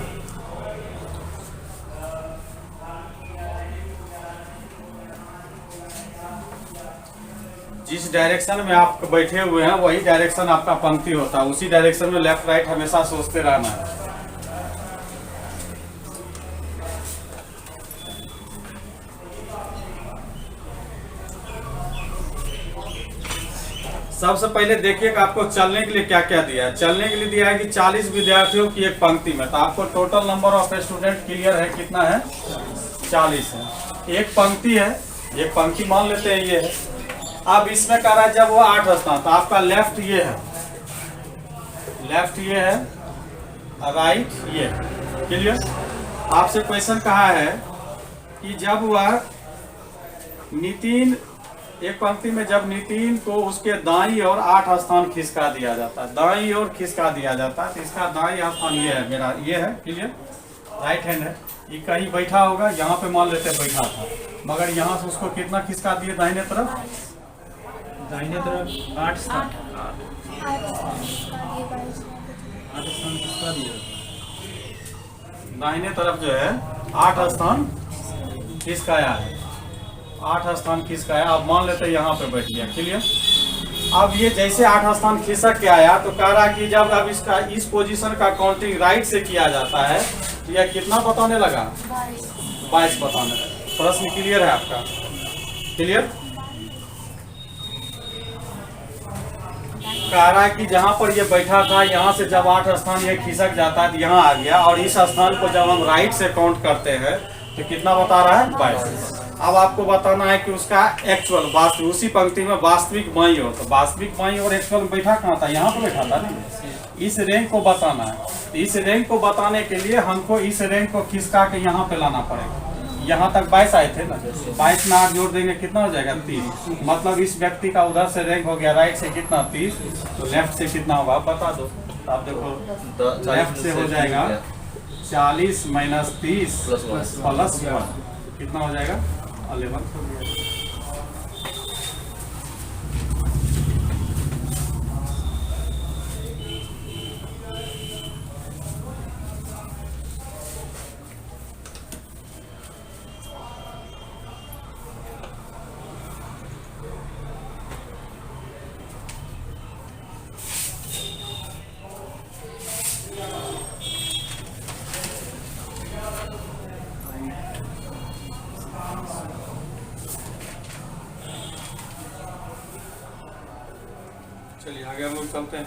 जिस डायरेक्शन में आप बैठे हुए हैं वही डायरेक्शन आपका पंक्ति होता है, उसी डायरेक्शन में लेफ्ट राइट हमेशा सोचते रहना है। सबसे पहले देखिए कि आपको चलने के लिए क्या क्या दिया है। चलने के लिए दिया है कि 40 विद्यार्थियों की एक पंक्ति में, तो आपको total number of student clear है कितना है? 40 है। एक पंक्ति है, एक पंक्ति मान लेते हैं ये है। अब इसमें कह रहा है जब वो 8 स्थान, तो आपका लेफ्ट ये है, राइट ये है। क्लियर? आपसे क्वेश्चन कहा है कि जब वह नितिन, एक पंक्ति में जब नितिन को उसके दाईं ओर 8 स्थान खिसका दिया जाता है, दाईं ओर खिसका दिया जाता है, तो इसका दाईं स्थान ये है, मेरा ये है। क्लियर? राइट हैंड है, ये कहीं बैठा होगा, यहाँ पे मान लेते बैठा था, मगर यहाँ से उसको कितना खिसका दिए दाहिने तरफ? 8 स्थान 8 खिसका दिया। दाहिने तरफ जो है 8 स्थान खिसकाया है, 8 स्थान खिसकाया। अब मान लेते हैं यहाँ पे बैठ गया। क्लियर? अब ये जैसे 8 स्थान खिसक के आया, तो कह रहा कि जब अब इसका इस पोजीशन का काउंटिंग राइट से किया जाता है, तो यह कितना बताने लगा? 22 बताने लगा। प्रश्न क्लियर है आपका? क्लियर? कह रहा है कि जहाँ पर ये बैठा था यहाँ से जब 8 स्थान ये खिसक जाता है तो यहाँ आ गया, और इस स्थान को जब हम राइट से काउंट करते हैं तो कितना बता रहा है 22। अब आपको बताना है कि उसका एक्चुअल वास्तविक उसी पंक्ति में वास्तविक बाई हो, तो वास्तविक बाई और एक्चुअल बैठा कहाँ था, यहाँ पर बैठा था नहीं। इस रैंक को बताना है, तो इस रैंक को बताने के लिए हमको इस रैंक को खिसका के यहाँ पे लाना पड़ेगा। यहाँ तक 22 आए थे ना, 22 में 8 जोड़ देंगे कितना हो जाएगा 30। मतलब इस व्यक्ति का उधर से रैंक हो गया राइट से कितना 30, तो लेफ्ट से कितना होगा आप बता दो। आप देखो लेफ्ट से हो जाएगा 40 माइनस 30 प्लस 1, कितना हो जाएगा 11 हो गया। चलिए आगे हम लोग चलते हैं।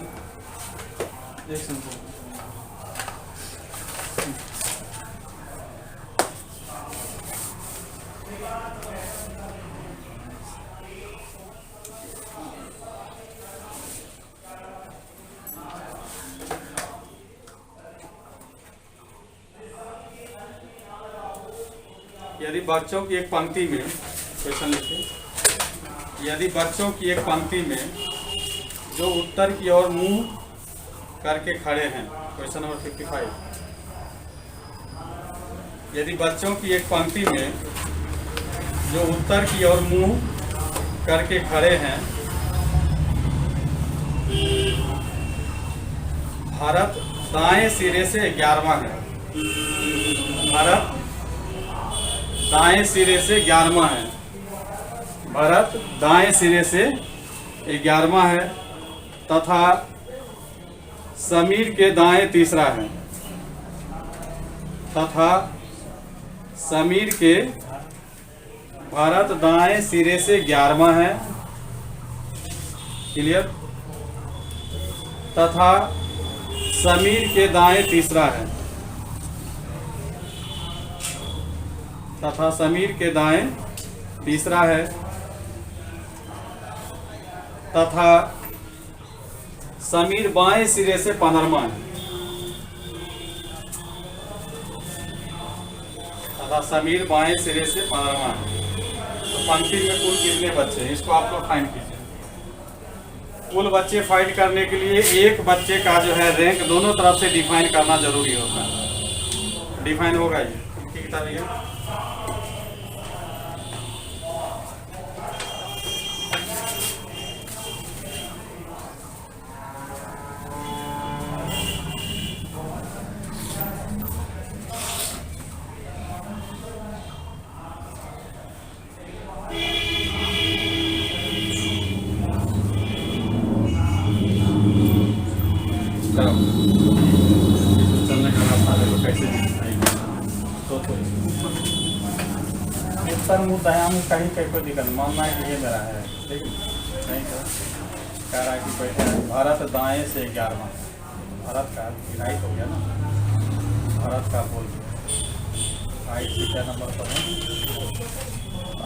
यदि बच्चों की एक पंक्ति में क्वेश्चन लिखिए, यदि बच्चों की एक पंक्ति में जो उत्तर की ओर मुंह करके खड़े हैं, क्वेश्चन नंबर 55। यदि बच्चों की एक पंक्ति में जो उत्तर की ओर मुंह करके खड़े हैं, भारत दाएं सिरे से 11वां है, भारत दाएं सिरे से 11वां है, भारत दाएं सिरे से 11वां है, तथा समीर के दाएं तीसरा है, तथा समीर के भारत दाएं सिरे से 11वां है, क्लियर, तथा समीर के दाएं तीसरा है, तथा समीर के दाएं तीसरा है, तथा समीर बाएं सिरे से 15वां है, तथा समीर बाएं सिरे से 15वां है। तो पंक्ति में कुल कितने बच्चे हैं, इसको आप लोग फाइंड कीजिए। कुल बच्चे फाइंड करने के लिए एक बच्चे का जो है रैंक दोनों तरफ से डिफाइन करना जरूरी होता है। डिफाइन होगा ये उनकी किताब है। चलने का रास्ता देखो कैसे तो उत्तर मुँह दयाम कहीं कहीं कोई दिक्कत मानना है कि ये मेरा है, ठीक है, नहीं तो कह रहा है कि बैठे हैं भारत दाएं से 11वां, भारत का राइट हो गया ना, भारत का बोल राइट से क्या नंबर पर है,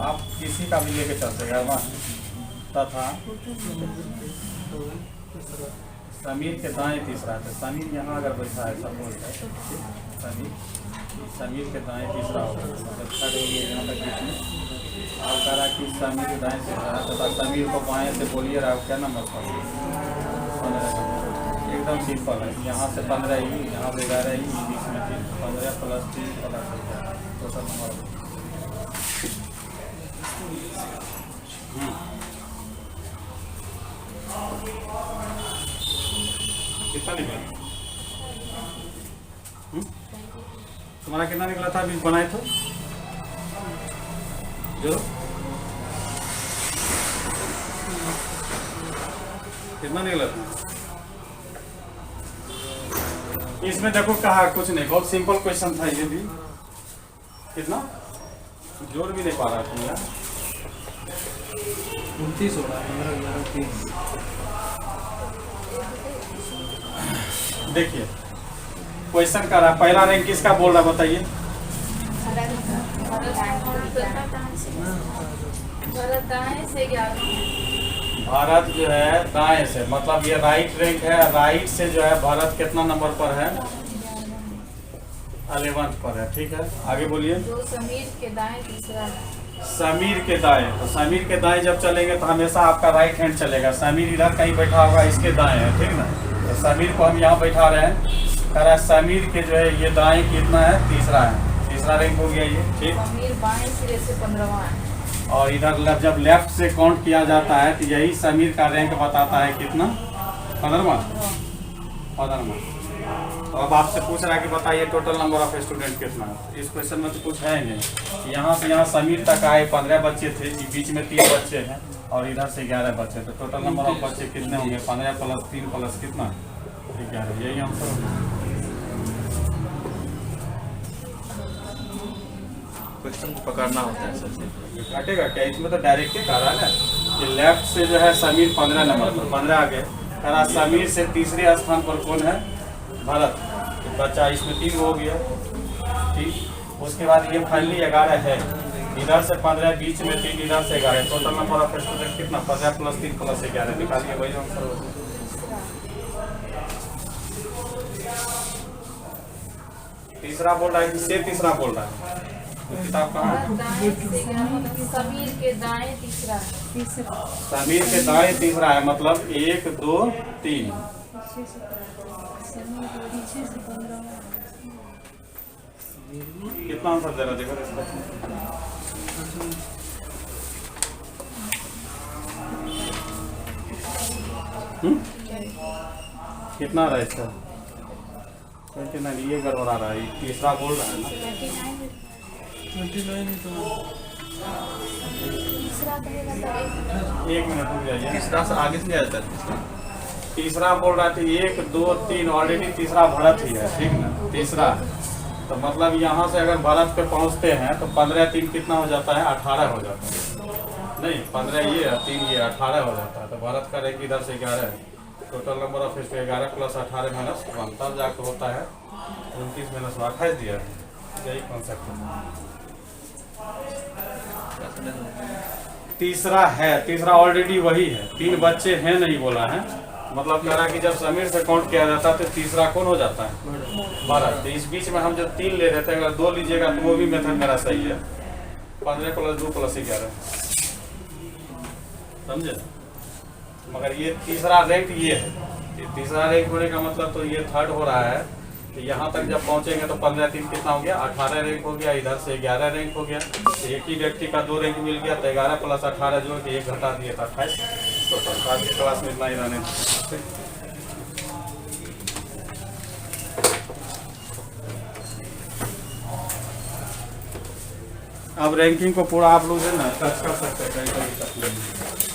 आप किसी का भी लेके चल सकते 11वां, तथा समीर के दाएं तीसरा है। समीर यहाँ अगर बैठा है सब बोलता है समीर के दाएं तीसरा होगा, मतलब खड़े हुए यहाँ तक बीच में। आप कह रहा कि समीर के दाएं तीसरा है, तथा समीर को बाएं से बोलिए रहा क्या नंबर पर 15। एकदम सिंपल है, यहाँ से 15 ही, यहाँ से 11 ही, बीच में 15 प्लस 3 प्लस टोटल नंबर कितना निकला? तुम्हारा कितना निकला था अभी बनाए थे जो? कितना निकला था? इसमें देखो कहा कुछ नहीं, बहुत सिंपल क्वेश्चन था ये भी। कितना जोड़ भी नहीं पा रहा तुम यार। 29 हो रहा है, 15, 11, 3 देखिए क्वेश्चन कर रहा है, पहला रैंक किसका बोल रहा है बताइए। भारत जो है दाएं से, मतलब ये राइट रैंक है, राइट से जो है भारत कितना नंबर पर है, 11th पर है। ठीक है आगे बोलिए। जो समीर के दाएं तीसरा है। समीर के दाएं, तो समीर के दाएं जब चलेंगे तो हमेशा आपका राइट हैंड चलेगा। समीर इधर कहीं बैठा होगा, इसके दाएं है, ठीक ना। तो समीर को हम यहाँ बैठा रहे हैं, कह रहा है समीर के जो है ये दाएं कितना है, तीसरा है, तीसरा रैंक हो गया ये। ठीक, समीर बाएं सिरे से 15वां है। और इधर जब लेफ्ट से काउंट किया जाता है तो यही समीर का रैंक बताता है कितना, 15वां। तो अब आपसे पूछ रहा है कि बताइए टोटल नंबर ऑफ स्टूडेंट कितना है। इस क्वेश्चन में तो कुछ है नहीं, यहाँ से यहाँ समीर तक आए 15 बच्चे थे, बीच में 3 बच्चे हैं और इधर से 11 बच्चे, तो टोटल नंबर ऑफ बच्चे कितने होंगे, 15 + 3 + कितना, 11। यही आंसर होगा। क्वेश्चन को पकड़ना होता है सबसे। घटेगा क्या, इसमें तो डायरेक्ट ही कह रहा है ना कि लेफ्ट से जो है समीर 15 नंबर पर, 15 आगे कह रहा समीर से तीसरे स्थान पर कौन है, भरत। तो बच्चा इसमें 3 हो गया। ठीक, उसके बाद ये फाइनली 11 है, इधर से 15, बीच में 3, इधर से 11, टोटल नंबर ऑफ स्टूडेंट कितना, 15 + 3 + 11 निकालिए, वही आंसर होगा। तीसरा बोल रहा है कि से तीसरा बोल रहा है, तो किताब कहाँ है। दाएं से 11 समीर के दाएं तीसरा है। समीर के दाएं तीसरा है, मतलब 1 2 3। कितना आंसर दे रहा देखो इसका। कितना रहा इसका, 29। ये गड़बड़ा रहा है, तीसरा बोल रहा है ना। 29 ही तो तीसरा कहेगा तो 1 मिनट रुक जाइए। तीसरा से आगे से जाता है। तीसरा बोल रहा था 1 2 3, ऑलरेडी तीसरा भरत ही है, ठीक ना, तीसरा। तो मतलब यहाँ से अगर भरत पे पहुँचते हैं तो 15 3 कितना हो जाता है, 18 हो जाता है। नहीं 15 ये है, 3 ये 18 हो जाता है। तो भरत का रैंक इधर से 11 है, टोटल नंबर ऑफ स्टूडेंट 11 + 18 - 1 तब जाकर होता है 29 - 28 दिया है। यही कॉन्सेप्ट है। तीसरा है, तीसरा ऑलरेडी वही है, 3 बच्चे हैं नहीं बोला है, मतलब कह रहा कि जब समीर से काउंट किया जाता है तो तीसरा कौन हो जाता है, भरत। तो इस बीच में हम जब 3 ले रहे थे, अगर 2 लीजिएगा तो वो भी मेथड मेरा सही है, 15 + 2 + 11, समझे। मगर ये तीसरा रैंक ये है, तीसरा रैंक होने का मतलब तो ये 3rd हो रहा है। तो यहाँ तक जब पहुँचेंगे तो 15 3 कितना हो गया, 18 रैंक हो गया, इधर से 11 रैंक हो गया। तो एक ही व्यक्ति का 2 रैंक मिल गया, तो 11 + 18 जोड़ के 1 घटा दिए, 28 टोटल। आज की क्लास में इतना ही रहने। अब रैंकिंग को पूरा आप लोग है ना टच कर सकते हैं, कहीं